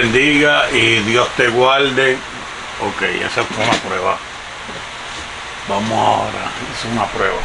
bendiga y Dios te guarde. Ok, esa fue una prueba. Vamos ahora, es una prueba.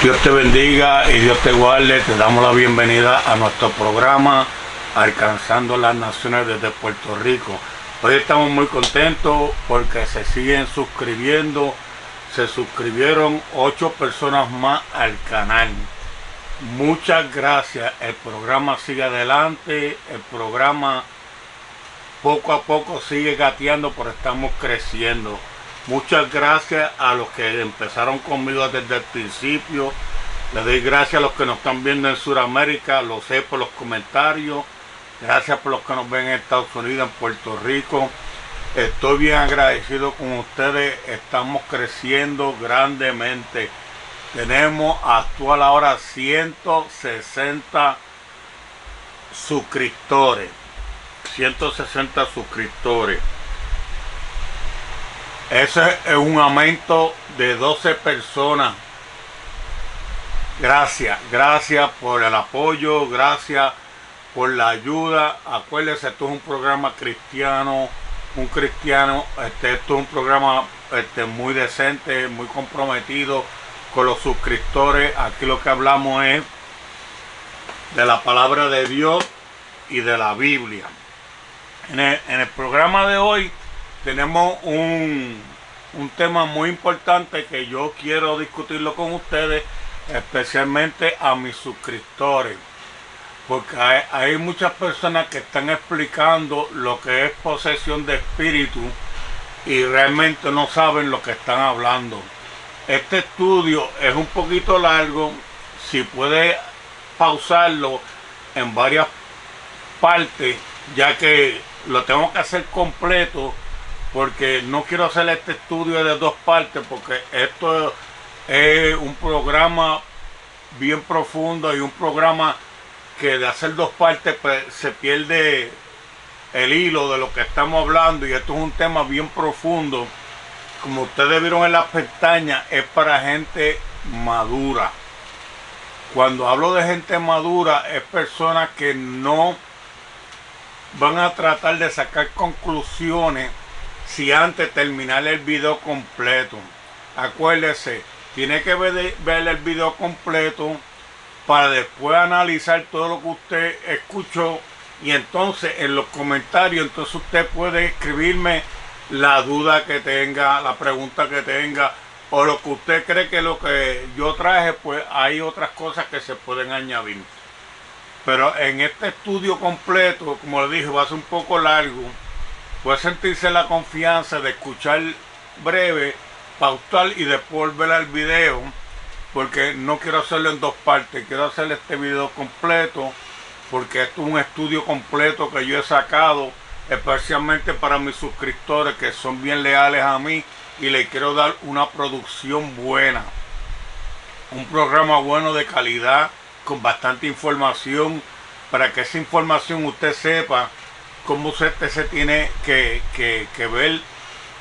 Dios te bendiga y Dios te guarde. Te damos la bienvenida a nuestro programa Alcanzando las Naciones desde Puerto Rico. Hoy estamos muy contentos porque se siguen suscribiendo. Se suscribieron 8 personas más al canal. Muchas gracias. El programa sigue adelante. El programa poco a poco sigue gateando, pero estamos creciendo. Muchas gracias a los que empezaron conmigo desde el principio. Les doy gracias a los que nos están viendo en Sudamérica. Lo sé por los comentarios. Gracias por los que nos ven en Estados Unidos, en Puerto Rico. Estoy bien agradecido con ustedes. Estamos creciendo grandemente. Tenemos actual ahora 160 suscriptores. 160 suscriptores. Ese es un aumento de 12 personas. Gracias por el apoyo, gracias por la ayuda. Acuérdense, esto es un programa cristiano, esto es un programa muy decente, muy comprometido con los suscriptores. Aquí lo que hablamos es de la palabra de Dios y de la Biblia. En el programa de hoy tenemos un tema muy importante que yo quiero discutirlo con ustedes, especialmente a mis suscriptores, porque hay muchas personas que están explicando lo que es posesión de espíritu y realmente no saben lo que están hablando. Este estudio es un poquito largo. Si puede pausarlo en varias partes, ya que lo tengo que hacer completo, porque no quiero hacer este estudio de 2 partes, porque esto es un programa bien profundo y un programa que de hacer 2 partes pues, se pierde el hilo de lo que estamos hablando, y esto es un tema bien profundo. Como ustedes vieron en las pestañas, es para gente madura. Cuando hablo de gente madura, es personas que no van a tratar de sacar conclusiones si antes terminar el video completo. Acuérdese, tiene que ver el video completo para después analizar todo lo que usted escuchó, y entonces en los comentarios entonces usted puede escribirme la duda que tenga, la pregunta que tenga, o lo que usted cree que lo que yo traje, pues hay otras cosas que se pueden añadir. Pero en este estudio completo, como le dije, va a ser un poco largo. Puede sentirse la confianza de escuchar breve, pausar y después ver el video, porque no quiero hacerlo en 2 partes. Quiero hacer este video completo, porque esto es un estudio completo que yo he sacado especialmente para mis suscriptores que son bien leales a mí, y les quiero dar una producción buena, un programa bueno de calidad con bastante información, para que esa información usted sepa cómo usted se tiene que ver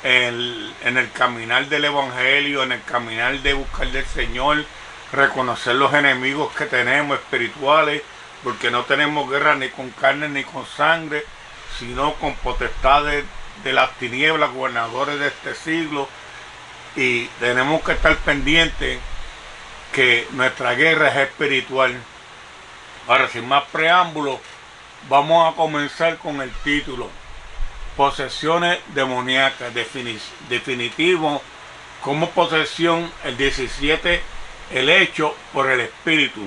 en el caminar del evangelio, en el caminar de buscar del Señor, reconocer los enemigos que tenemos espirituales, porque no tenemos guerra ni con carne ni con sangre, sino con potestades de las tinieblas, gobernadores de este siglo. Y tenemos que estar pendientes que nuestra guerra es espiritual. Ahora, sin más preámbulos, vamos a comenzar con el título: Posesiones demoníacas. Definitivo como posesión, el 17, el hecho por el espíritu.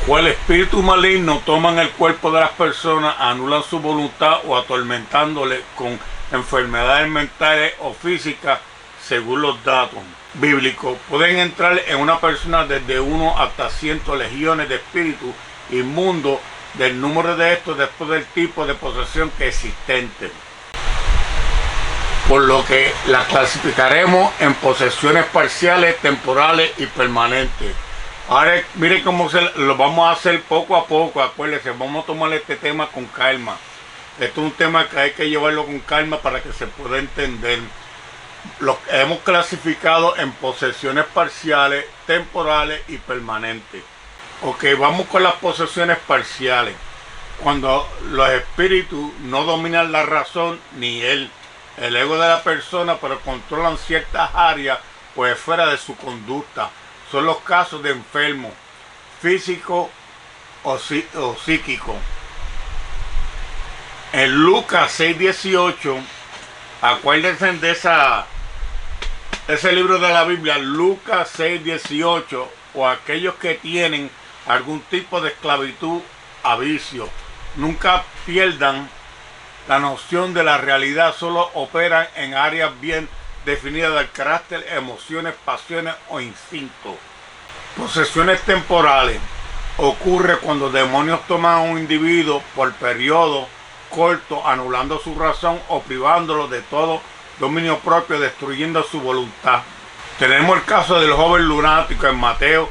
o el espíritu maligno toman el cuerpo de las personas, anulan su voluntad o atormentándole con enfermedades mentales o físicas según los datos bíblicos. Pueden entrar en una persona desde 1 hasta 100 legiones de espíritus inmundos, del número de estos después del tipo de posesión que existente, por lo que las clasificaremos en posesiones parciales, temporales y permanentes. Ahora mire cómo lo vamos a hacer poco a poco. Acuérdense, vamos a tomar este tema con calma. Esto es un tema que hay que llevarlo con calma para que se pueda entender. Lo hemos clasificado en posesiones parciales, temporales y permanentes. Ok, vamos con las posesiones parciales. Cuando los espíritus no dominan la razón ni el ego de la persona, pero controlan ciertas áreas o esferas de su conducta. Son los casos de enfermos físicos o psíquicos. En Lucas 6:18, acuérdense de ese libro de la Biblia, Lucas 6:18, o aquellos que tienen algún tipo de esclavitud a vicio. Nunca pierdan la noción de la realidad, solo operan en áreas bien definidas del carácter, emociones, pasiones o instintos. Posesiones temporales. Ocurre cuando demonios toman a un individuo por periodo corto, anulando su razón o privándolo de todo dominio propio, destruyendo su voluntad. Tenemos el caso del joven lunático en Mateo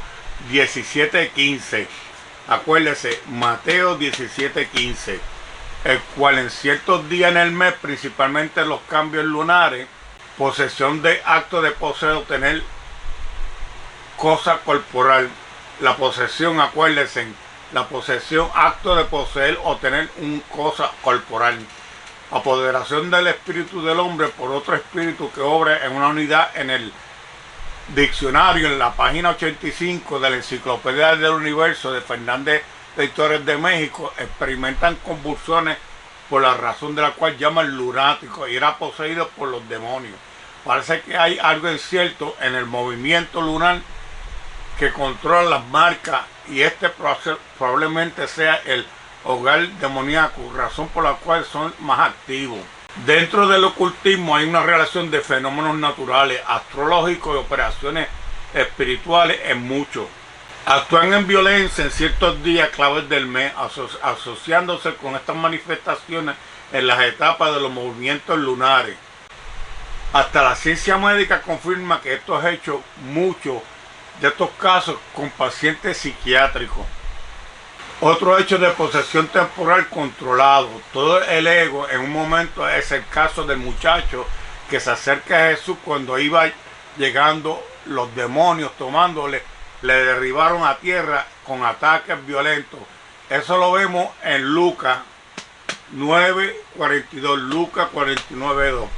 17:15. Acuérdese, Mateo 17:15, el cual en ciertos días en el mes, principalmente los cambios lunares, posesión de acto de poseer o tener cosa corporal. La posesión, acuérdense, la posesión, acto de poseer o tener una cosa corporal. Apoderación del espíritu del hombre por otro espíritu que obra en una unidad. En el diccionario, en la página 85 de la Enciclopedia del Universo de Fernández de Editores de México, experimentan convulsiones por la razón de la cual llaman lunático y era poseído por los demonios. Parece que hay algo incierto en el movimiento lunar que controla las marcas, y este probablemente sea el hogar demoníaco, razón por la cual son más activos. Dentro del ocultismo hay una relación de fenómenos naturales, astrológicos y operaciones espirituales en muchos. Actúan en violencia en ciertos días claves del mes, asociándose con estas manifestaciones en las etapas de los movimientos lunares. Hasta la ciencia médica confirma que esto es hecho mucho de estos casos con pacientes psiquiátricos. Otro hecho de posesión temporal controlado. Todo el ego en un momento es el caso del muchacho que se acerca a Jesús cuando iba llegando los demonios tomándole, le derribaron a tierra con ataques violentos. Eso lo vemos en Lucas 9:42, Lucas 49:2.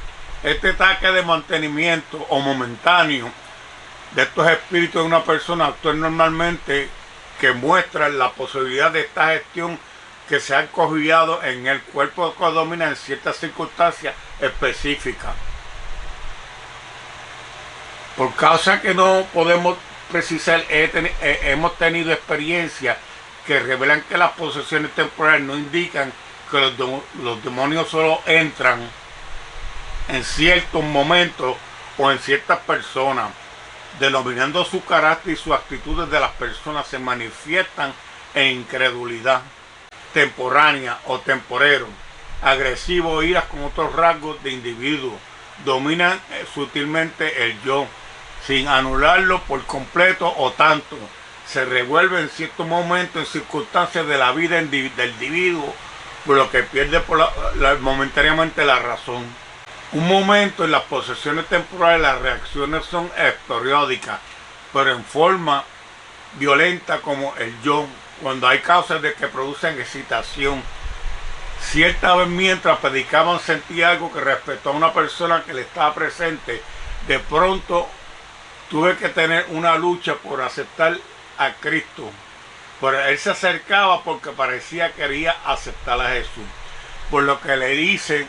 Este ataque de mantenimiento o momentáneo de estos espíritus de una persona actúa normalmente, que muestran la posibilidad de esta gestión que se ha cogido en el cuerpo que domina en ciertas circunstancias específicas. Por causa que no podemos precisar, hemos tenido experiencias que revelan que las posesiones temporales no indican que los demonios solo entran en ciertos momentos o en ciertas personas. Denominando su carácter y sus actitudes de las personas, se manifiestan en incredulidad temporánea o temporero, agresivo o iras con otros rasgos de individuo. Dominan sutilmente el yo, sin anularlo por completo o tanto. Se revuelve en ciertos momentos, en circunstancias de la vida del individuo, por lo que pierde momentáneamente la razón. Un momento en las posesiones temporales las reacciones son periódicas, pero en forma violenta como el yo, cuando hay causas de que producen excitación. Cierta vez mientras predicaban sentí algo que respetó a una persona que le estaba presente. De pronto tuve que tener una lucha por aceptar a Cristo. Pero él se acercaba porque parecía que quería aceptar a Jesús. Por lo que le hice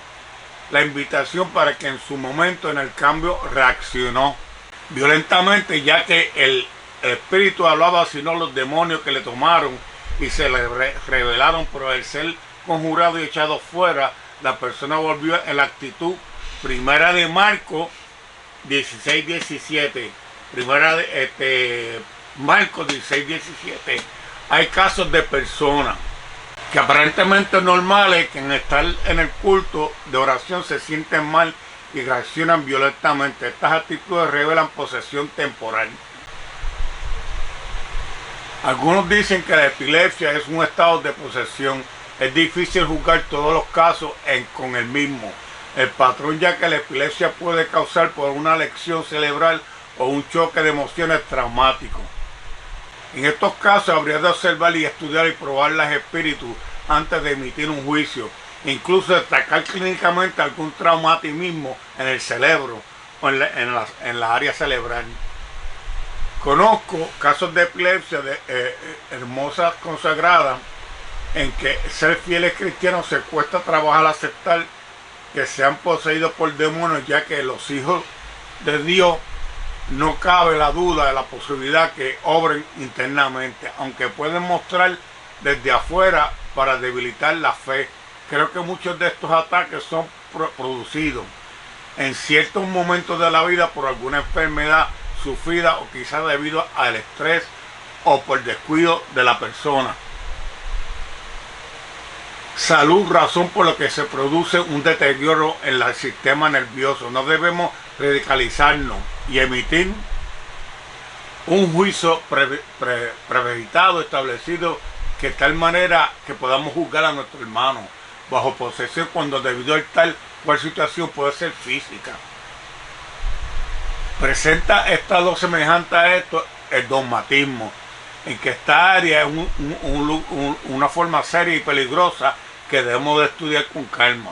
la invitación para que en su momento en el cambio reaccionó violentamente, ya que el el espíritu hablaba, sino los demonios que le tomaron y se le revelaron, pero al ser conjurado y echado fuera, la persona volvió en la actitud. Primera de Marcos 16:17. Primera de Marcos 16:17. Hay casos de personas que aparentemente normales, que en estar en el culto de oración se sienten mal y reaccionan violentamente. Estas actitudes revelan posesión temporal. Algunos dicen que la epilepsia es un estado de posesión. Es difícil juzgar todos los casos con el mismo el patrón, ya que la epilepsia puede causar por una lesión cerebral o un choque de emociones traumáticos. En estos casos habría de observar y estudiar y probar los espíritus antes de emitir un juicio, incluso destacar clínicamente algún traumatismo en el cerebro o en la área cerebral. Conozco casos de epilepsia de hermosas consagradas en que ser fieles cristianos se cuesta trabajar aceptar que sean poseídos por demonios, ya que los hijos de Dios no cabe la duda de la posibilidad que obren internamente, aunque pueden mostrar desde afuera para debilitar la fe. Creo que muchos de estos ataques son producidos en ciertos momentos de la vida por alguna enfermedad sufrida o quizás debido al estrés o por descuido de la persona. Salud, razón por la que se produce un deterioro en el sistema nervioso. No debemos radicalizarnos y emitir un juicio premeditado, establecido, que de tal manera que podamos juzgar a nuestro hermano bajo posesión cuando debido a tal cual situación puede ser física. Presenta estado semejante a esto el dogmatismo, en que esta área es una forma seria y peligrosa que debemos de estudiar con calma.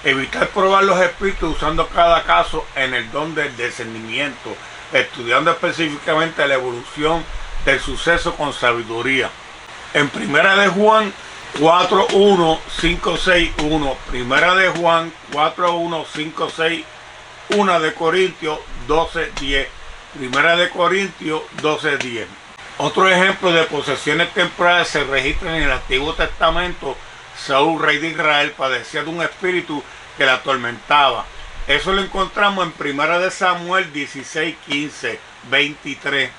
Evitar probar los espíritus usando cada caso en el don del discernimiento, estudiando específicamente la evolución del suceso con sabiduría. En Primera de Juan 4:1, 5:6, 1, Primera de Juan 4:1, 5:6, 1 de Corintios 12:10, Primera de Corintios 12:10. Otro ejemplo de posesiones temporales se registran en el Antiguo Testamento. Saúl, rey de Israel, padecía de un espíritu que la atormentaba. Eso lo encontramos en Primera de Samuel 16:15, 23.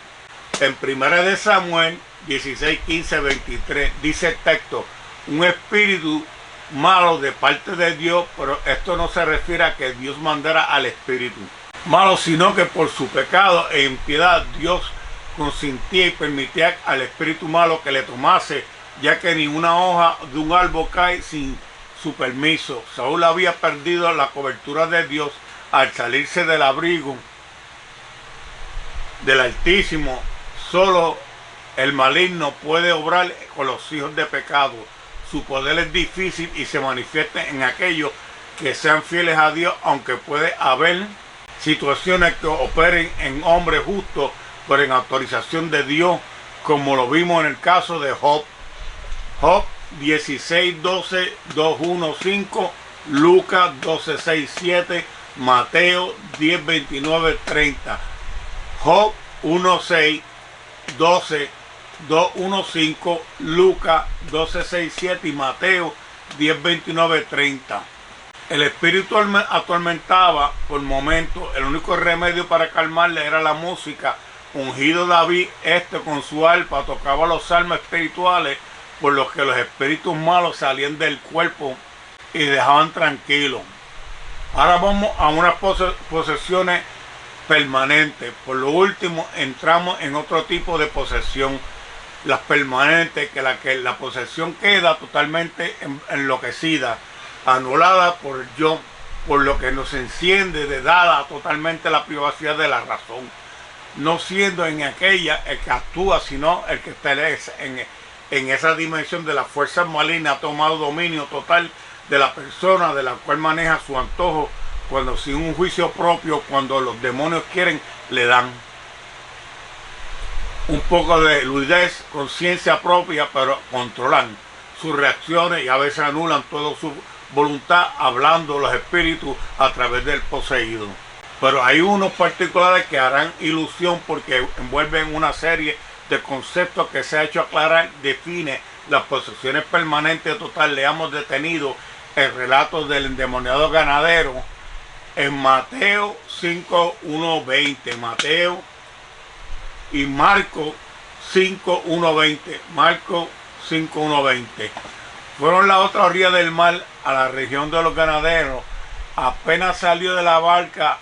En Primera de Samuel 16:15, 23 dice el texto: un espíritu malo de parte de Dios, pero esto no se refiere a que Dios mandara al espíritu malo, sino que por su pecado e impiedad Dios consentía y permitía al espíritu malo que le tomase, ya que ni una hoja de un árbol cae sin su permiso. Saúl había perdido la cobertura de Dios al salirse del abrigo del Altísimo. Solo el maligno puede obrar con los hijos de pecado. Su poder es difícil y se manifiesta en aquellos que sean fieles a Dios, aunque puede haber situaciones que operen en hombres justos, pero en autorización de Dios, como lo vimos en el caso de Job. Job 16:12, 2:1-5, Lucas 12:6-7, Mateo 10:29-30, Job 1:6, 12, 2:1-5, Lucas 12:6-7 y Mateo 10:29-30. El espíritu atormentaba por momentos. El único remedio para calmarle era la música. Ungido David, con su arpa tocaba los salmos espirituales, por los que los espíritus malos salían del cuerpo y dejaban tranquilo. Ahora vamos a unas posesiones permanentes. Por lo último, entramos en otro tipo de posesión, las permanentes, que la posesión queda totalmente enloquecida, anulada por el yo, por lo que nos enciende de dada totalmente la privacidad de la razón, no siendo en aquella el que actúa, sino el que está en esa dimensión de la fuerza maligna. Ha tomado dominio total de la persona, de la cual maneja su antojo, cuando sin un juicio propio, cuando los demonios quieren, le dan un poco de lucidez, conciencia propia, pero controlan sus reacciones y a veces anulan toda su voluntad, hablando los espíritus a través del poseído. Pero hay unos particulares que harán ilusión porque envuelven una serie de conceptos que se ha hecho aclarar, define las posesiones permanentes total. Leamos detenido el relato del endemoniado ganadero en Mateo 5, 1, 20. Mateo y Marcos 5, 1, 20. Marcos 5, 1, 20. Fueron la otra orilla del mar, a la región de los ganaderos. Apenas salió de la barca,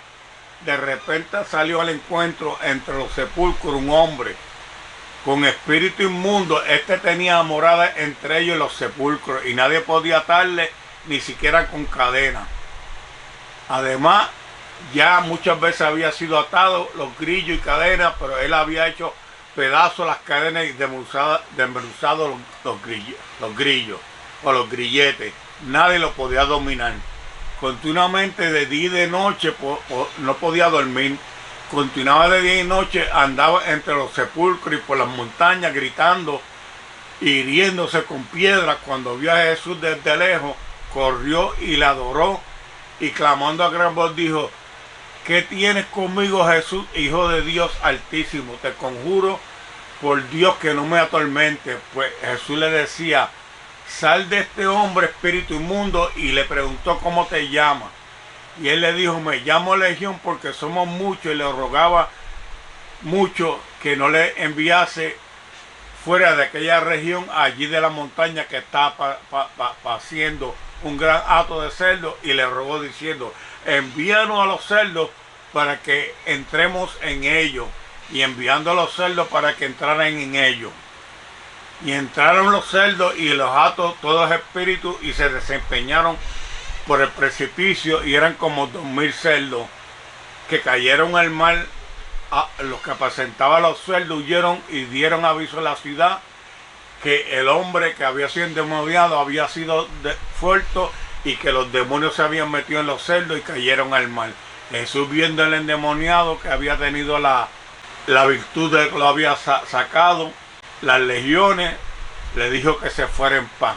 de repente salió al encuentro entre los sepulcros un hombre con espíritu inmundo. Este tenía morada entre ellos los sepulcros y nadie podía atarle ni siquiera con cadena. Además, ya muchas veces había sido atado los grillos y cadenas, pero él había hecho pedazos las cadenas y desmenuzado los grillos o los grilletes. Nadie lo podía dominar. Continuamente de día y de noche no podía dormir. Continuaba de día y noche, andaba entre los sepulcros y por las montañas gritando, hiriéndose con piedras. Cuando vio a Jesús desde lejos, corrió y le adoró y clamando a gran voz dijo: ¿qué tienes conmigo, Jesús, Hijo de Dios Altísimo? Te conjuro por Dios que no me atormentes. Pues Jesús le decía: sal de este hombre, espíritu inmundo. Y le preguntó: ¿cómo te llamas? Y él le dijo: me llamo Legión, porque somos muchos. Y le rogaba mucho que no le enviase fuera de aquella región, allí de la montaña, que estaba haciendo un gran hato de cerdos. Y le rogó diciendo: envíanos a los cerdos para que entremos en ellos. Y enviando a los cerdos para que entraran en ellos. Y entraron los cerdos y los hatos, todos espíritus, y se desempeñaron por el precipicio, y eran como 2000 cerdos que cayeron al mar. Los que apacentaban los cerdos huyeron y dieron aviso a la ciudad que el hombre que había sido endemoniado había sido fuerte y que los demonios se habían metido en los cerdos y cayeron al mar. Jesús, viendo el endemoniado que había tenido la virtud de que lo había sacado las legiones, le dijo que se fuera en paz.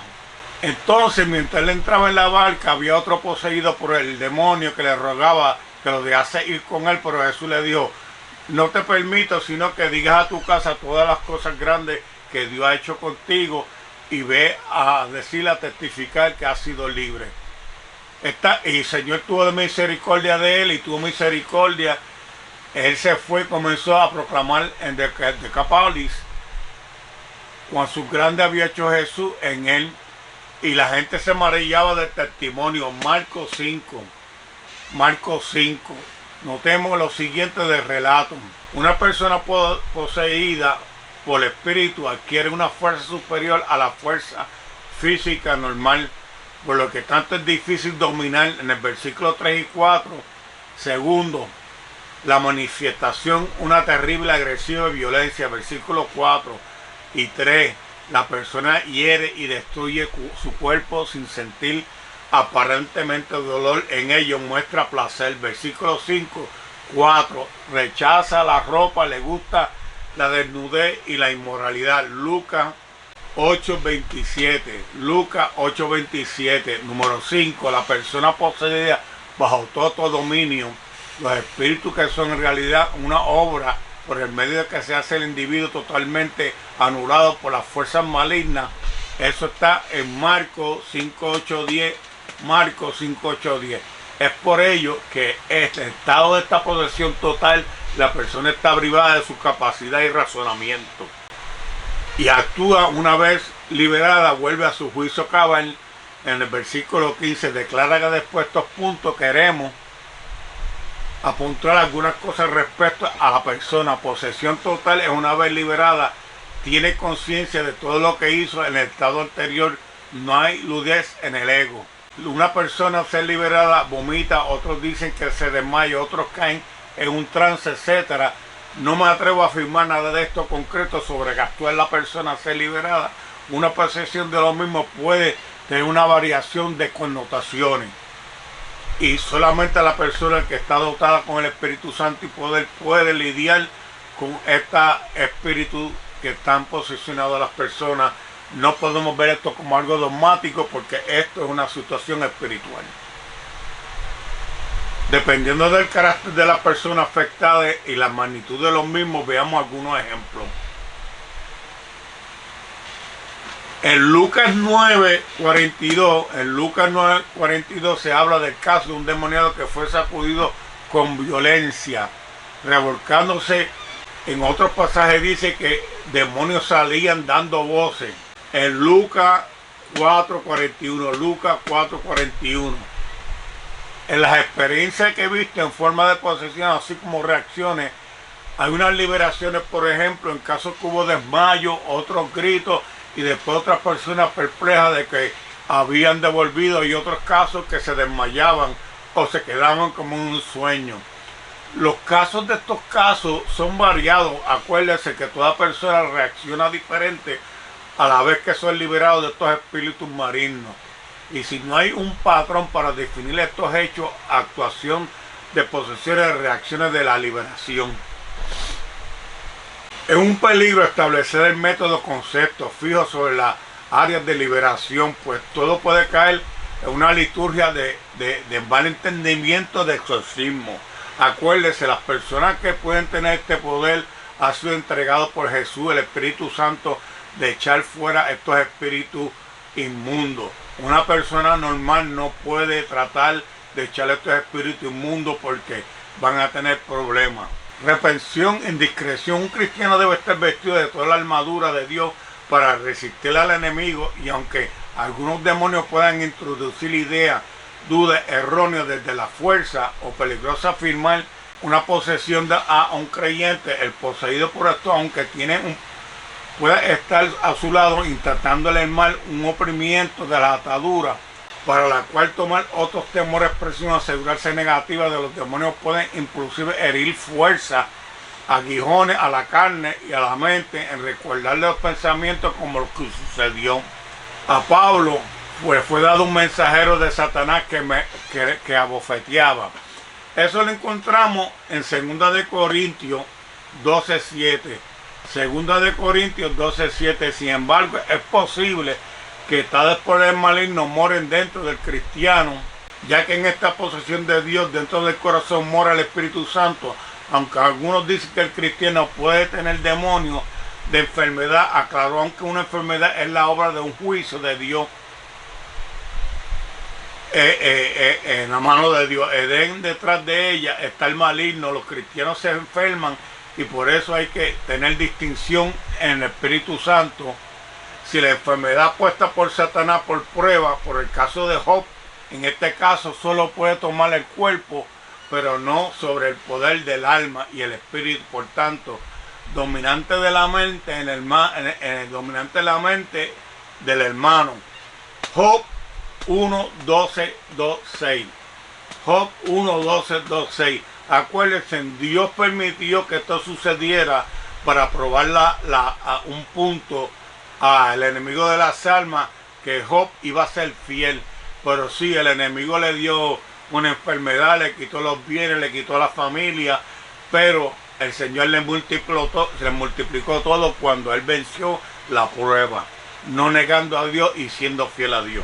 Entonces, mientras él entraba en la barca, había otro poseído por el demonio que le rogaba que lo dejase ir con él, pero Jesús le dijo: no te permito, sino que digas a tu casa todas las cosas grandes que Dios ha hecho contigo, y ve a decirle, a testificar que has sido libre. Y el Señor tuvo misericordia de él, y tuvo misericordia. Él se fue y comenzó a proclamar en Decápolis cuán grande había hecho Jesús en él, y la gente se maravillaba del testimonio. Marcos 5. Marcos 5. Notemos lo siguiente del relato. Una persona poseída por el espíritu adquiere una fuerza superior a la fuerza física normal, por lo que tanto es difícil dominar. En el versículo 3 y 4. Segundo, la manifestación, una terrible, agresiva violencia. Versículo 4 y 3. La persona hiere y destruye su cuerpo sin sentir aparentemente dolor en ello, muestra placer. Versículo 5, 4. Rechaza la ropa, le gusta la desnudez y la inmoralidad. Lucas 8:27. Lucas 8:27. Número 5. La persona poseída bajo todo dominio. Los espíritus que son en realidad una obra por el medio de que se hace el individuo totalmente anulado por las fuerzas malignas. Eso está en Marcos 5:8-10. Marcos 5:8-10. Es por ello que este estado de esta posesión total, la persona está privada de su capacidad y razonamiento. Y actúa una vez liberada, vuelve a su juicio cabal. En el versículo 15 declara que después de estos puntos queremos apuntar algunas cosas respecto a la persona. Posesión total es una vez liberada, tiene conciencia de todo lo que hizo en el estado anterior, no hay ludez en el ego. Una persona al ser liberada vomita, otros dicen que se desmaya, otros caen en un trance, etcétera. No me atrevo a afirmar nada de esto concreto sobre que actúa la persona al ser liberada. Una posesión de lo mismo puede tener una variación de connotaciones. Y solamente la persona que está dotada con el Espíritu Santo y poder puede lidiar con este espíritu que están posesionados las personas. No podemos ver esto como algo dogmático, porque esto es una situación espiritual. Dependiendo del carácter de la persona afectada y la magnitud de los mismos, veamos algunos ejemplos. En Lucas 9:42 se habla del caso de un demoniado que fue sacudido con violencia, revolcándose. En otros pasajes dice que demonios salían dando voces. En Lucas 4:41. En las experiencias que he visto en forma de posesión, así como reacciones, hay unas liberaciones, por ejemplo, en casos que hubo desmayo, otros gritos, y después otras personas perplejas de que habían devolvido, y otros casos que se desmayaban o se quedaban como en un sueño. Los casos de estos casos son variados. Acuérdense que toda persona reacciona diferente a la vez que son liberados de estos espíritus malignos. Y si no hay un patrón para definir estos hechos, actuación de posesiones, reacciones de la liberación. Es un peligro establecer el método conceptos fijos sobre las áreas de liberación, pues todo puede caer en una liturgia de mal entendimiento de exorcismo. Acuérdense, las personas que pueden tener este poder ha sido entregado por Jesús, el Espíritu Santo, de echar fuera estos espíritus inmundos. Una persona normal no puede tratar de echar estos espíritus inmundos porque van a tener problemas. Reprensión en discreción. Un cristiano debe estar vestido de toda la armadura de Dios para resistir al enemigo, y aunque algunos demonios puedan introducir ideas, dudas erróneas desde la fuerza o peligrosa afirmar una posesión a un creyente, el poseído por esto, aunque puede estar a su lado intentándole el mal, un oprimimiento de la atadura, para la cual tomar otros temores, presión, asegurarse negativa de los demonios, pueden inclusive herir fuerza, aguijones a la carne y a la mente, en recordarle los pensamientos como lo que sucedió. A Pablo fue dado un mensajero de Satanás que abofeteaba. Eso lo encontramos en 2 de Corintios 12:7. 2 de Corintios 12:7. Sin embargo, es posible que tales poderes malignos moren dentro del cristiano, ya que en esta posesión de Dios dentro del corazón mora el Espíritu Santo. Aunque algunos dicen que el cristiano puede tener demonios de enfermedad, aclaró, aunque una enfermedad es la obra de un juicio de Dios en la mano de Dios. Edén, detrás de ella está el maligno. Los cristianos se enferman y por eso hay que tener distinción en el Espíritu Santo. Si la enfermedad puesta por Satanás por prueba, por el caso de Job, en este caso solo puede tomar el cuerpo, pero no sobre el poder del alma y el espíritu. Por tanto, dominante de la mente dominante de la mente del hermano. Job 1:12-2:6. Job 1:12-2:6. Acuérdense, Dios permitió que esto sucediera para probar a un punto al enemigo de las almas, que Job iba a ser fiel. Pero sí, el enemigo le dio una enfermedad, le quitó los bienes, le quitó la familia, pero el Señor le multiplicó todo cuando él venció la prueba, no negando a Dios y siendo fiel a Dios.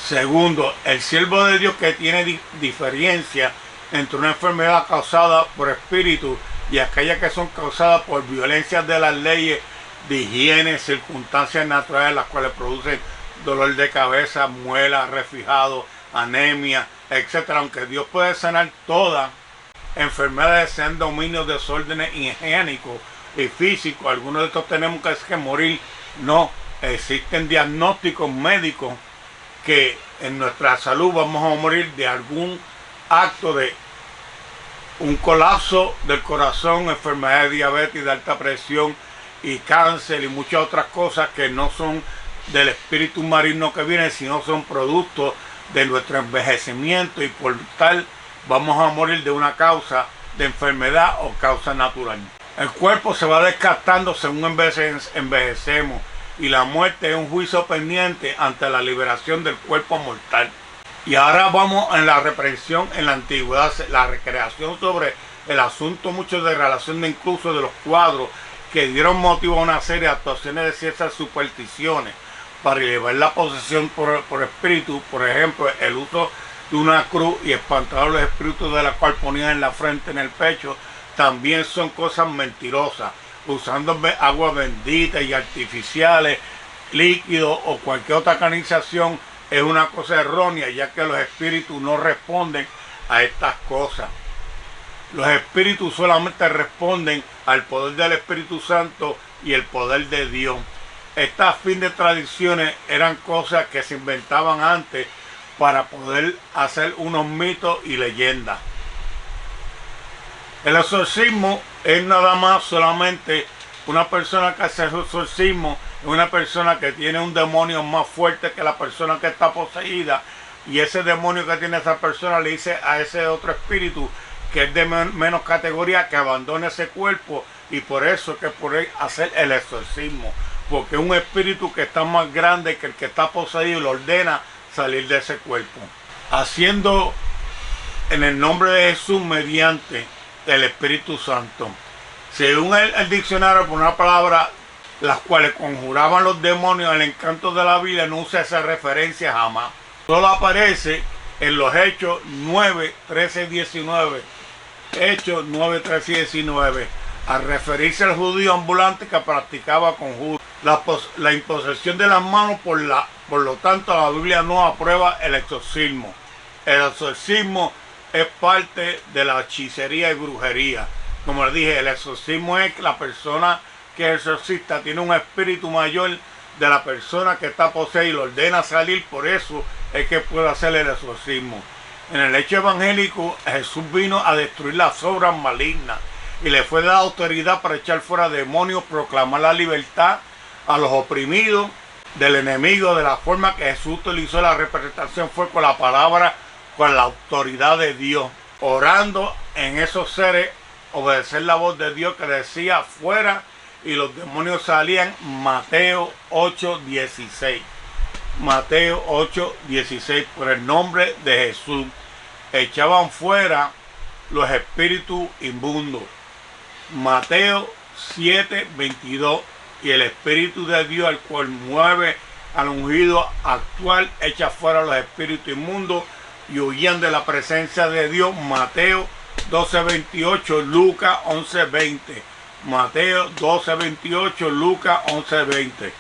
Segundo, el siervo de Dios que tiene diferencia entre una enfermedad causada por espíritu y aquellas que son causadas por violencias de las leyes de higiene, circunstancias naturales, las cuales producen dolor de cabeza, muela, resfriado, anemia, etc. Aunque Dios puede sanar todas enfermedades, sean dominios, desórdenes higiénicos y físicos, algunos de estos tenemos que morir. No, existen diagnósticos médicos que en nuestra salud vamos a morir de algún acto de un colapso del corazón, enfermedad de diabetes, de alta presión y cáncer y muchas otras cosas que no son del espíritu maligno que viene, sino son productos de nuestro envejecimiento, y por tal vamos a morir de una causa de enfermedad o causa natural. El cuerpo se va desgastando según envejecemos, y la muerte es un juicio pendiente ante la liberación del cuerpo mortal. Y ahora vamos en la reprensión en la antigüedad, la recreación sobre el asunto mucho de relación de incluso de los cuadros que dieron motivo a una serie de actuaciones de ciertas supersticiones para elevar la posesión por espíritu. Por ejemplo, el uso de una cruz y espantar los espíritus de la cual ponían en la frente, en el pecho, también son cosas mentirosas, usando agua bendita y artificiales, líquidos o cualquier otra canalización. Es una cosa errónea, ya que los espíritus no responden a estas cosas. Los espíritus solamente responden al poder del Espíritu Santo y el poder de Dios. Estas fin de tradiciones eran cosas que se inventaban antes para poder hacer unos mitos y leyendas. El exorcismo es nada más solamente una persona que hace exorcismo, es una persona que tiene un demonio más fuerte que la persona que está poseída, y ese demonio que tiene esa persona le dice a ese otro espíritu que es de menos categoría que abandone ese cuerpo, y por eso es que puede hacer el exorcismo, porque un espíritu que está más grande que el que está poseído le ordena salir de ese cuerpo, haciendo en el nombre de Jesús mediante el Espíritu Santo. Según el diccionario, por una palabra, las cuales conjuraban los demonios, el encanto de la vida, no usa esa referencia jamás. Solo aparece en los Hechos 9, 13 y 19. Hechos 9, 13 y 19. Al referirse al judío ambulante que practicaba conjuros. La imposición de las manos, por lo tanto, la Biblia no aprueba el exorcismo. El exorcismo es parte de la hechicería y brujería. Como les dije, el exorcismo es que la persona que es exorcista tiene un espíritu mayor de la persona que está poseída y lo ordena salir, por eso es que puede hacer el exorcismo. En el hecho evangélico, Jesús vino a destruir las obras malignas y le fue dada autoridad para echar fuera demonios, proclamar la libertad a los oprimidos del enemigo. De la forma que Jesús utilizó la representación fue con la palabra, con la autoridad de Dios, orando en esos seres, obedecer la voz de Dios que decía fuera, y los demonios salían. Mateo 8:16. Mateo 8:16. Por el nombre de Jesús echaban fuera los espíritus inmundos. Mateo 7:22. Y el Espíritu de Dios, al cual mueve al ungido actual, echa fuera los espíritus inmundos y huían de la presencia de Dios. Mateo 12:28, Lucas 11:20. Mateo 12:28, Lucas 11:20.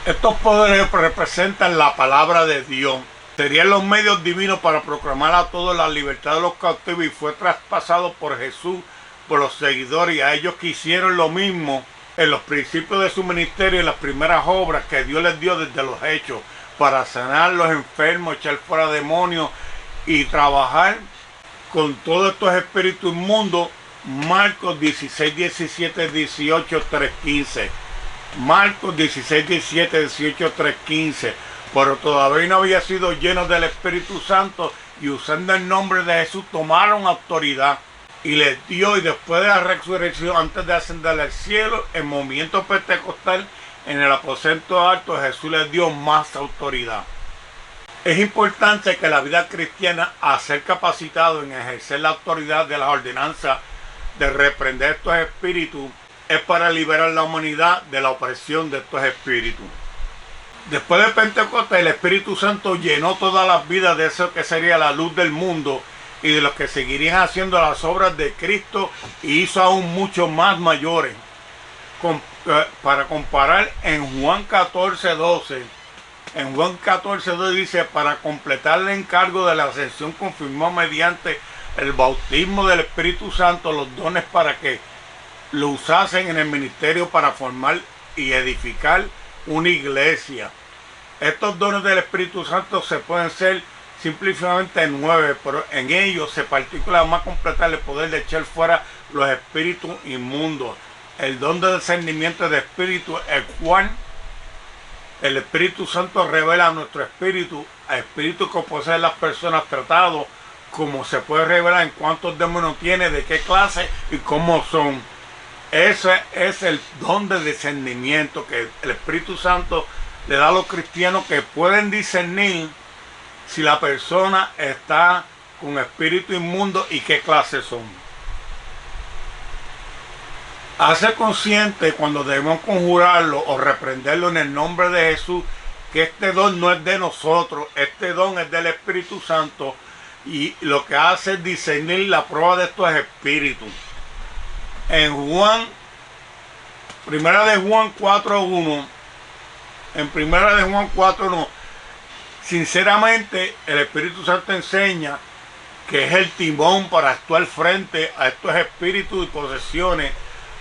Estos poderes representan la palabra de Dios. Serían los medios divinos para proclamar a todos la libertad de los cautivos, y fue traspasado por Jesús, por los seguidores y a ellos que hicieron lo mismo en los principios de su ministerio, en las primeras obras que Dios les dio desde los hechos, para sanar los enfermos, echar fuera demonios y trabajar con todos estos espíritus inmundos. Marcos 16, 17, 18, 3, 15. Marcos 16, 17, 18, 3, 15. Pero todavía no había sido llenos del Espíritu Santo, y usando el nombre de Jesús tomaron autoridad y les dio, y después de la resurrección, antes de ascender al cielo, en movimiento pentecostal, en el aposento alto, Jesús les dio más autoridad. Es importante que la vida cristiana, a ser capacitado en ejercer la autoridad de las ordenanzas de reprender estos espíritus, es para liberar la humanidad de la opresión de estos espíritus. Después de Pentecostés, el Espíritu Santo llenó todas las vidas de eso que sería la luz del mundo y de los que seguirían haciendo las obras de Cristo, y hizo aún mucho más mayores. Para comparar, en Juan 14:12, en Juan 14:2 dice: para completar el encargo de la ascensión, confirmó mediante el bautismo del Espíritu Santo los dones para que lo usasen en el ministerio para formar y edificar una iglesia. Estos dones del Espíritu Santo se pueden ser simplemente 9, pero en ellos se particula más completar el poder de echar fuera los espíritus inmundos, el don de discernimiento de espíritu, el cual el Espíritu Santo revela a nuestro espíritu, a espíritu que poseen las personas tratados, como se puede revelar en cuántos demonios tiene, de qué clase y cómo son. Ese es el don de discernimiento que el Espíritu Santo le da a los cristianos, que pueden discernir si la persona está con espíritu inmundo y qué clase son. Hacer consciente cuando debemos conjurarlo o reprenderlo en el nombre de Jesús que este don no es de nosotros, este don es del Espíritu Santo, y lo que hace es discernir la prueba de estos espíritus. En Primera de Juan 4.1, en Primera de Juan 4.1, sinceramente el Espíritu Santo enseña que es el timón para actuar frente a estos espíritus y posesiones,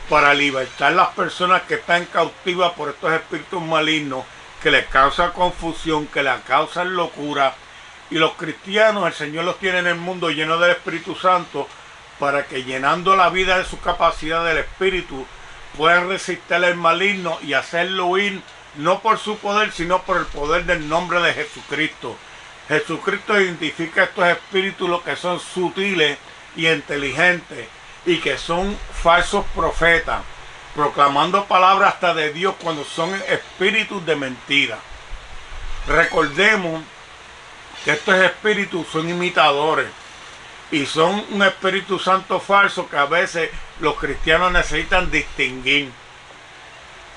para libertar las personas que están cautivas por estos espíritus malignos que les causan confusión, que les causan locura. Y los cristianos, el Señor los tiene en el mundo lleno del Espíritu Santo, para que llenando la vida de su capacidad del Espíritu, puedan resistir al maligno y hacerlo huir, no por su poder, sino por el poder del nombre de Jesucristo. Jesucristo identifica a estos espíritus, lo que son sutiles y inteligentes, y que son falsos profetas, proclamando palabras hasta de Dios cuando son espíritus de mentira. Recordemos que estos espíritus son imitadores y son un Espíritu Santo falso que a veces los cristianos necesitan distinguir.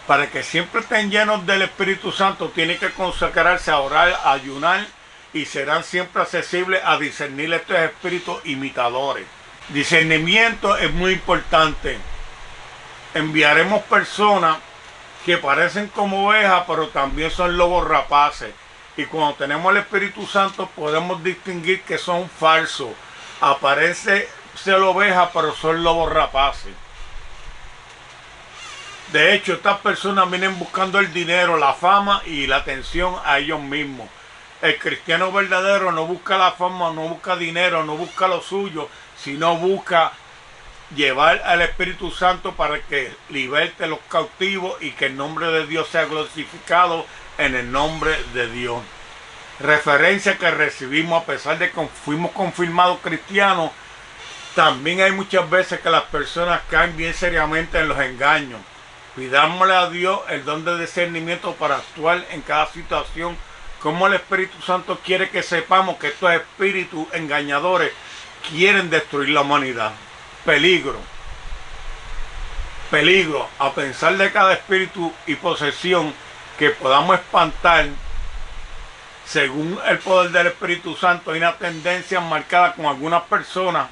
Para que siempre estén llenos del Espíritu Santo, tienen que consagrarse a orar, a ayunar, y serán siempre accesibles a discernir estos espíritus imitadores. Discernimiento es muy importante. Enviaremos personas que parecen como ovejas, pero también son lobos rapaces. Y cuando tenemos el Espíritu Santo podemos distinguir que son falsos. Aparece ser oveja, pero son lobos rapaces. De hecho, estas personas vienen buscando el dinero, la fama y la atención a ellos mismos. El cristiano verdadero no busca la fama, no busca dinero, no busca lo suyo, sino busca llevar al Espíritu Santo para que liberte a los cautivos y que el nombre de Dios sea glorificado en el nombre de Dios. Referencia que recibimos a pesar de que fuimos confirmados cristianos, también hay muchas veces que las personas caen bien seriamente en los engaños. Pidámosle a Dios el don de discernimiento para actuar en cada situación, como el Espíritu Santo quiere que sepamos que estos espíritus engañadores quieren destruir la humanidad. Peligro. Peligro a pensar de cada espíritu y posesión que podamos espantar. Según el poder del Espíritu Santo, hay una tendencia marcada con algunas personas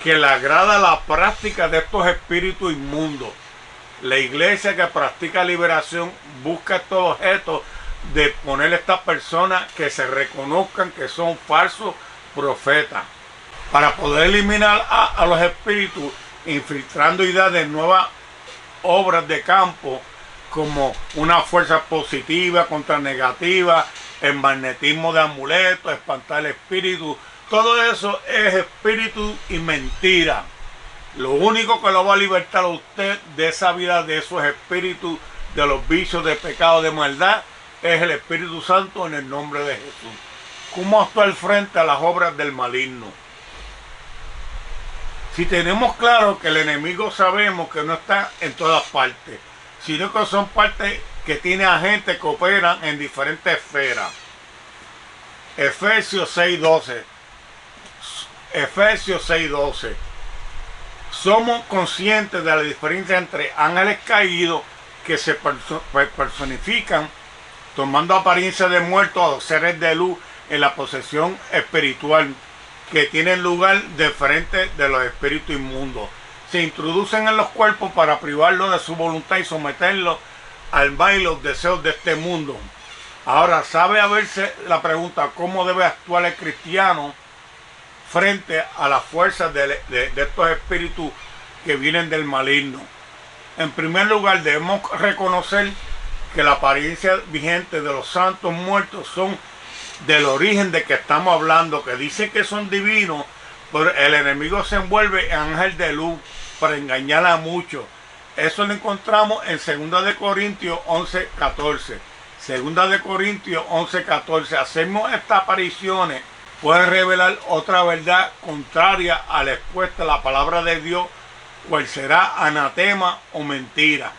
que le agrada la práctica de estos espíritus inmundos. La iglesia que practica liberación busca estos objetos de ponerle a estas personas que se reconozcan que son falsos profetas, para poder eliminar a los espíritus, infiltrando ideas de nuevas obras de campo, como una fuerza positiva contra negativa, el magnetismo de amuletos, espantar el espíritu. Todo eso es espíritu y mentira. Lo único que lo va a libertar a usted de esa vida, de esos espíritus, de los vicios, de pecado, de maldad, es el Espíritu Santo en el nombre de Jesús. ¿Cómo actuar frente a las obras del maligno? Si tenemos claro que el enemigo sabemos que no está en todas partes, sino que son partes que tiene agentes que operan en diferentes esferas. Efesios 6.12. Efesios 6.12. Somos conscientes de la diferencia entre ángeles caídos que se personifican tomando apariencia de muertos a los seres de luz en la posesión espiritual, que tienen lugar diferente de los espíritus inmundos. Se introducen en los cuerpos para privarlos de su voluntad y someterlos al baile y los deseos de este mundo. Ahora, sabe haberse la pregunta, ¿cómo debe actuar el cristiano frente a las fuerzas de estos espíritus que vienen del maligno? En primer lugar, debemos reconocer que la apariencia vigente de los santos muertos son del origen de que estamos hablando, que dice que son divinos, pero el enemigo se envuelve en ángel de luz para engañar a muchos. Eso lo encontramos en 2 de Corintios 11.14. 2 de Corintios 11.14. Hacemos estas apariciones, pueden revelar otra verdad contraria a la expuesta de la palabra de Dios, cual será anatema o mentira.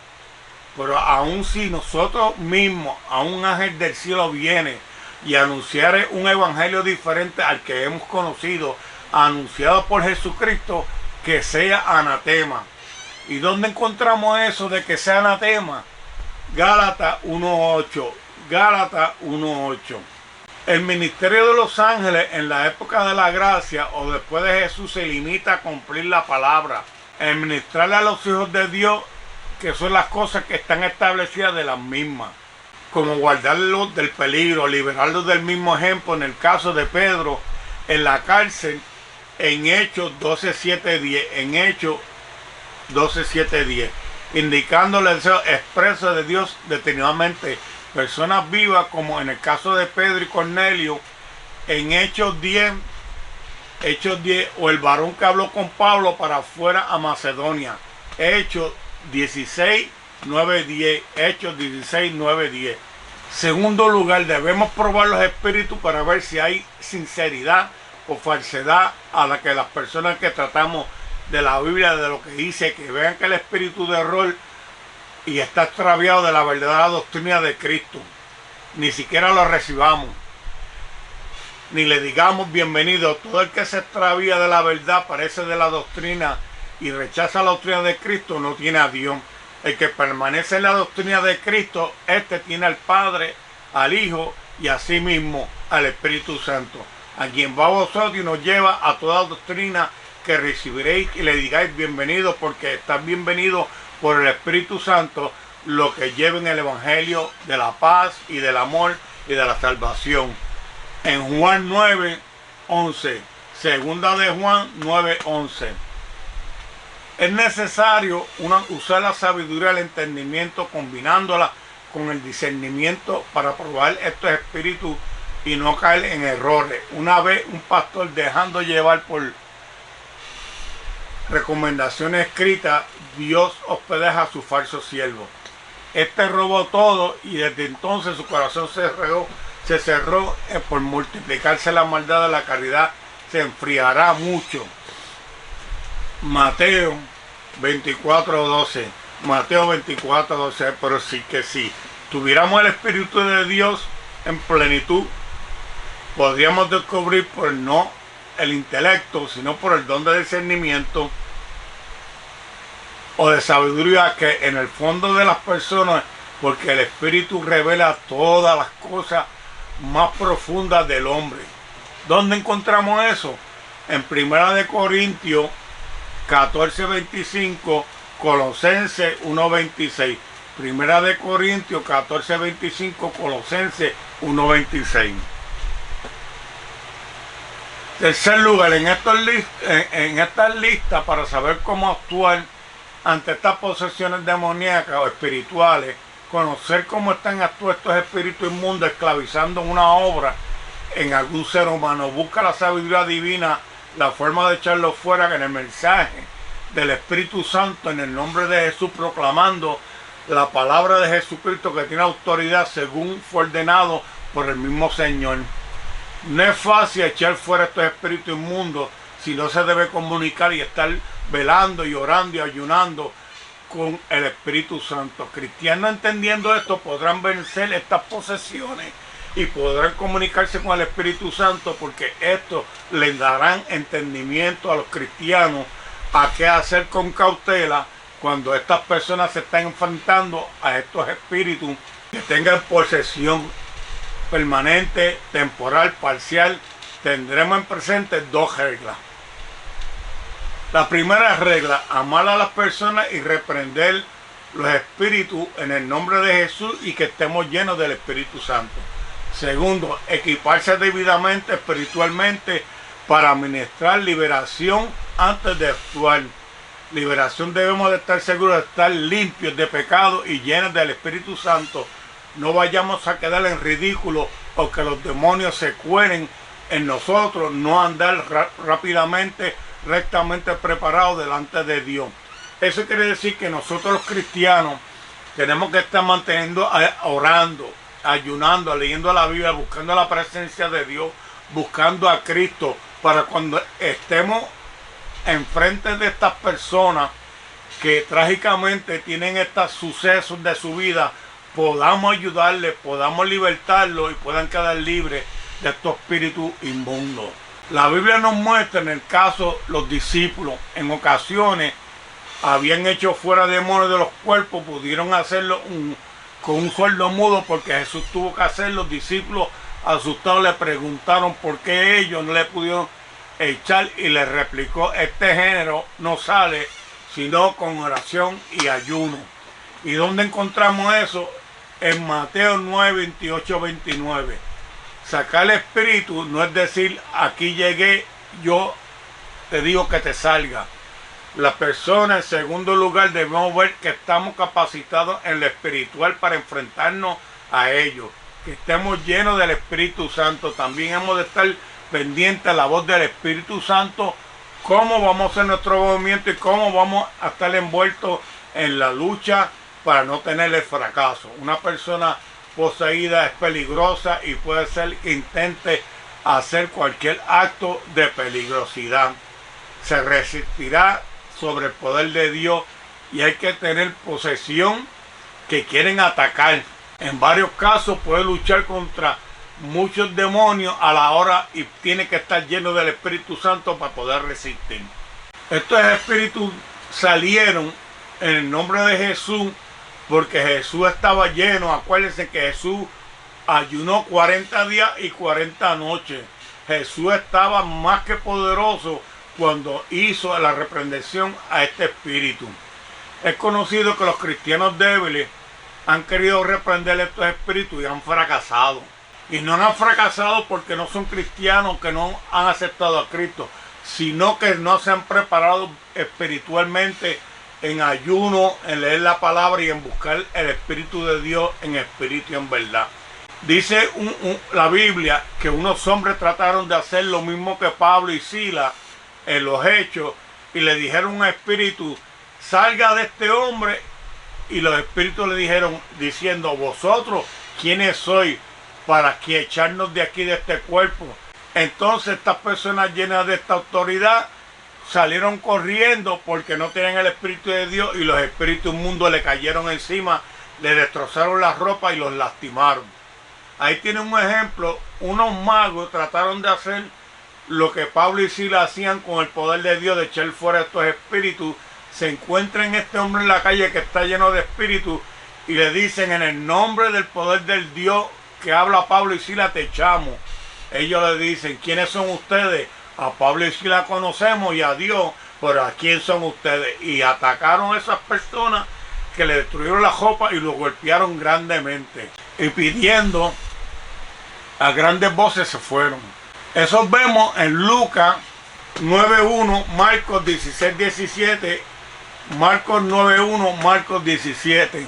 Pero aun si nosotros mismos, a un ángel del cielo viene y anunciar un evangelio diferente al que hemos conocido, anunciado por Jesucristo, que sea anatema. ¿Y dónde encontramos eso de que sea anatema? Gálatas 1.8. Gálatas 1:8. El ministerio de los ángeles en la época de la gracia o después de Jesús se limita a cumplir la palabra, administrarle a los hijos de Dios, que son las cosas que están establecidas de las mismas, como guardarlos del peligro, liberarlos del mismo ejemplo en el caso de Pedro en la cárcel en Hechos 12:7-10, en Hechos 12:7-10, indicando el deseo expreso de Dios detenidamente personas vivas, como en el caso de Pedro y Cornelio en Hechos 10, o el varón que habló con Pablo para fuera a Macedonia, Hechos 16:9-10, Hechos 16:9-10. Segundo lugar, debemos probar los espíritus para ver si hay sinceridad o falsedad a la que las personas que tratamos de la Biblia, de lo que dice, que vean que el espíritu de error y está extraviado de la verdadera doctrina de Cristo, ni siquiera lo recibamos, ni le digamos bienvenido. Todo el que se extravía de la verdad, parece de la doctrina y rechaza la doctrina de Cristo, no tiene a Dios. El que permanece en la doctrina de Cristo, este tiene al Padre, al Hijo y a sí mismo al Espíritu Santo, a quien va a vosotros y nos lleva a toda doctrina que recibiréis y le digáis bienvenido, porque estás bienvenido por el Espíritu Santo, lo que lleven el Evangelio de la paz y del amor y de la salvación. En Juan 9:11, segunda de Juan 9:11. Es necesario usar la sabiduría y el entendimiento, combinándola con el discernimiento para probar estos espíritus y no caer en errores. Una vez un pastor, dejando llevar por recomendaciones escritas, Dios hospedeja a su falso siervo. Este robó todo y desde entonces su corazón se cerró por multiplicarse la maldad de la caridad, se enfriará mucho. Mateo 24:12. Mateo 24:12. Pero sí que si tuviéramos el Espíritu de Dios en plenitud, podríamos descubrir por no el intelecto, sino por el don de discernimiento o de sabiduría que en el fondo de las personas, porque el Espíritu revela todas las cosas más profundas del hombre. ¿Dónde encontramos eso? En 1 de Corintios 14:25, Colosenses 1:26. 1 de Corintios 14:25, Colosenses 1:26. Tercer lugar, en estas listas para saber cómo actuar ante estas posesiones demoníacas o espirituales, conocer cómo están actuando estos espíritus inmundos esclavizando una obra en algún ser humano. Busca la sabiduría divina, la forma de echarlo fuera en el mensaje del Espíritu Santo, en el nombre de Jesús, proclamando la palabra de Jesucristo, que tiene autoridad según fue ordenado por el mismo Señor. No es fácil echar fuera estos espíritus inmundos, si no se debe comunicar y estar velando y orando y ayunando con el Espíritu Santo. Cristianos entendiendo esto podrán vencer estas posesiones y podrán comunicarse con el Espíritu Santo, porque esto les darán entendimiento a los cristianos a qué hacer con cautela cuando estas personas se están enfrentando a estos espíritus que tengan posesión permanente, temporal, parcial. Tendremos en presente dos reglas. La primera regla: amar a las personas y reprender los espíritus en el nombre de Jesús y que estemos llenos del Espíritu Santo. Segundo, equiparse debidamente espiritualmente para administrar liberación antes de actuar. Liberación: debemos de estar seguros de estar limpios de pecado y llenos del Espíritu Santo. No vayamos a quedar en ridículo o que los demonios se cuelen en nosotros. No andar rápidamente, rectamente preparados delante de Dios. Eso quiere decir que nosotros los cristianos tenemos que estar manteniendo, orando, ayunando, leyendo la Biblia, buscando la presencia de Dios, buscando a Cristo, para cuando estemos enfrente de estas personas que trágicamente tienen estos sucesos de su vida, podamos ayudarles, podamos libertarlos y puedan quedar libres de estos espíritus inmundos. La Biblia nos muestra, en el caso los discípulos, en ocasiones habían hecho fuera demonios de los cuerpos, pudieron hacerlo con un sordo mudo, porque Jesús tuvo que hacer. Los discípulos asustados le preguntaron por qué ellos no le pudieron echar, y le replicó: este género no sale sino con oración y ayuno. ¿Y dónde encontramos eso? En Mateo 9, 28, 29. Sacar el espíritu no es decir: aquí llegué, yo te digo que te salga. La persona, en segundo lugar, debemos ver que estamos capacitados en lo espiritual para enfrentarnos a ello, que estemos llenos del Espíritu Santo. También hemos de estar pendientes a la voz del Espíritu Santo, cómo vamos a hacer nuestro movimiento y cómo vamos a estar envueltos en la lucha para no tener el fracaso. Una persona poseída es peligrosa y puede ser que intente hacer cualquier acto de peligrosidad. Se resistirá sobre el poder de Dios, y hay que tener posesión que quieren atacar. En varios casos puede luchar contra muchos demonios a la hora, y tiene que estar lleno del Espíritu Santo para poder resistir. Estos espíritus salieron en el nombre de Jesús porque Jesús estaba lleno. Acuérdense que Jesús ayunó 40 días y 40 noches. Jesús estaba más que poderoso cuando hizo la reprensión a este espíritu. Es conocido que los cristianos débiles han querido reprender estos espíritus y han fracasado. Y no han fracasado porque no son cristianos, que no han aceptado a Cristo, sino que no se han preparado espiritualmente en ayuno, en leer la palabra y en buscar el Espíritu de Dios en espíritu y en verdad. Dice la Biblia que unos hombres trataron de hacer lo mismo que Pablo y Silas en los Hechos, y le dijeron a un espíritu: salga de este hombre. Y los espíritus le dijeron, diciendo: vosotros, ¿quiénes sois para que echarnos de aquí, de este cuerpo? Entonces estas personas llenas de esta autoridad salieron corriendo porque no tenían el Espíritu de Dios, y los espíritus inmundos le cayeron encima, le destrozaron la ropa y los lastimaron. Ahí tienen un ejemplo. Unos magos trataron de hacer lo que Pablo y Silas hacían con el poder de Dios, de echar fuera estos espíritus. Se encuentra en este hombre en la calle que está lleno de espíritus, y le dicen: en el nombre del poder del Dios que habla Pablo y Silas te echamos. Ellos le dicen: ¿quiénes son ustedes? A Pablo y Silas conocemos y a Dios, pero ¿a quién son ustedes? Y atacaron a esas personas, que le destruyeron la ropa y los golpearon grandemente, y pidiendo a grandes voces se fueron. Eso vemos en Lucas 9:1, Marcos 16:17, Marcos 9:1, Marcos 17.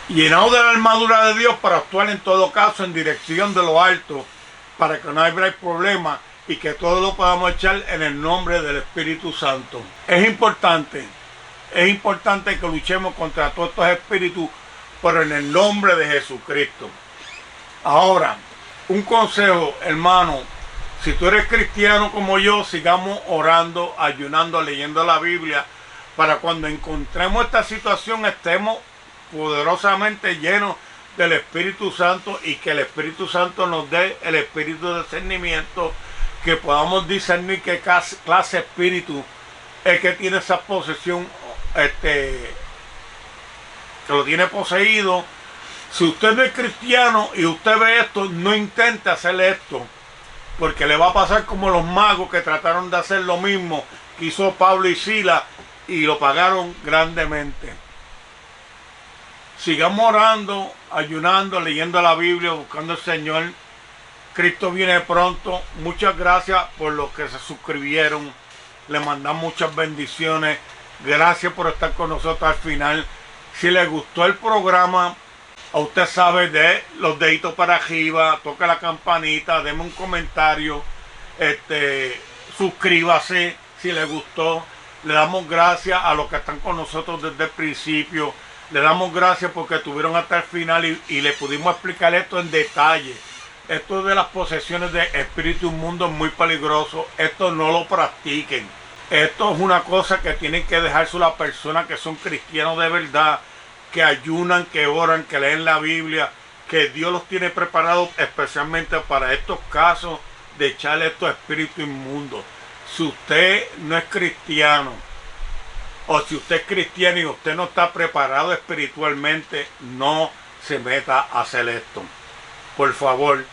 Llenado de la armadura de Dios para actuar en todo caso en dirección de lo alto, para que no haya problema y que todo lo podamos echar en el nombre del Espíritu Santo. Es importante que luchemos contra todos estos espíritus, pero en el nombre de Jesucristo. Ahora, un consejo, hermano: si tú eres cristiano como yo, sigamos orando, ayunando, leyendo la Biblia, para cuando encontremos esta situación estemos poderosamente llenos del Espíritu Santo, y que el Espíritu Santo nos dé el espíritu de discernimiento, que podamos discernir qué clase de espíritu es que tiene esa posesión, que lo tiene poseído. Si usted no es cristiano y usted ve esto, no intente hacerle esto, porque le va a pasar como los magos que trataron de hacer lo mismo que hizo Pablo y Silas, y lo pagaron grandemente. Sigamos orando, ayunando, leyendo la Biblia, buscando al Señor. Cristo viene pronto. Muchas gracias por los que se suscribieron. Le mandamos muchas bendiciones. Gracias por estar con nosotros al final. Si les gustó el programa, usted sabe, de los deditos para arriba, toca la campanita, deme un comentario, suscríbase si les gustó. Le damos gracias a los que están con nosotros desde el principio. Le damos gracias porque estuvieron hasta el final y le pudimos explicar esto en detalle. Esto de las posesiones de espíritu inmundo es muy peligroso. Esto no lo practiquen. Esto es una cosa que tienen que dejarse las personas que son cristianos de verdad, que ayunan, que oran, que leen la Biblia, que Dios los tiene preparados especialmente para estos casos de echarle estos espíritus inmundos. Si usted no es cristiano O si usted es cristiano y usted no está preparado espiritualmente, no se meta a hacer esto. Por favor,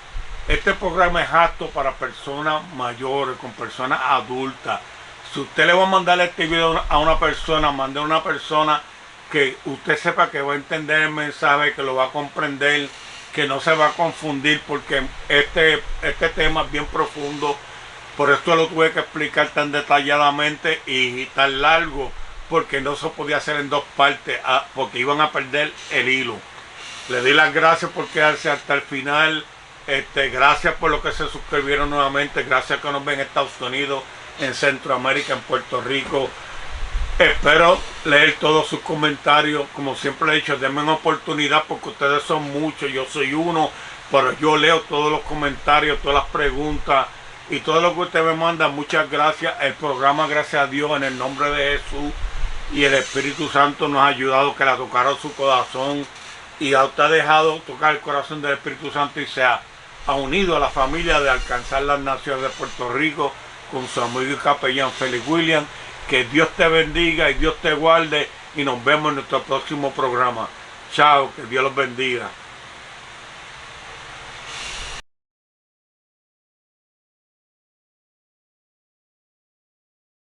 este programa es apto para personas mayores, con personas adultas. Si usted le va a mandar este video a una persona, mande a una persona que usted sepa que va a entender el mensaje, que lo va a comprender, que no se va a confundir, porque este tema es bien profundo. Por esto lo tuve que explicar tan detalladamente y tan largo, porque no se podía hacer en dos partes, porque iban a perder el hilo. Le doy las gracias por quedarse hasta el final. Gracias por los que se suscribieron nuevamente. Gracias que nos ven en Estados Unidos, en Centroamérica, en Puerto Rico. Espero leer todos sus comentarios. Como siempre he dicho, denme una oportunidad porque ustedes son muchos. Yo soy uno, pero yo leo todos los comentarios, todas las preguntas y todo lo que usted me manda. Muchas gracias. El programa, gracias a Dios, en el nombre de Jesús y el Espíritu Santo nos ha ayudado, que la tocaron su corazón y a usted ha dejado tocar el corazón del Espíritu Santo y se ha unido a la familia de Alcanzar las Naciones de Puerto Rico con su amigo y capellán Félix William. Que Dios te bendiga y Dios te guarde y nos vemos en nuestro próximo programa. Chao, que Dios los bendiga.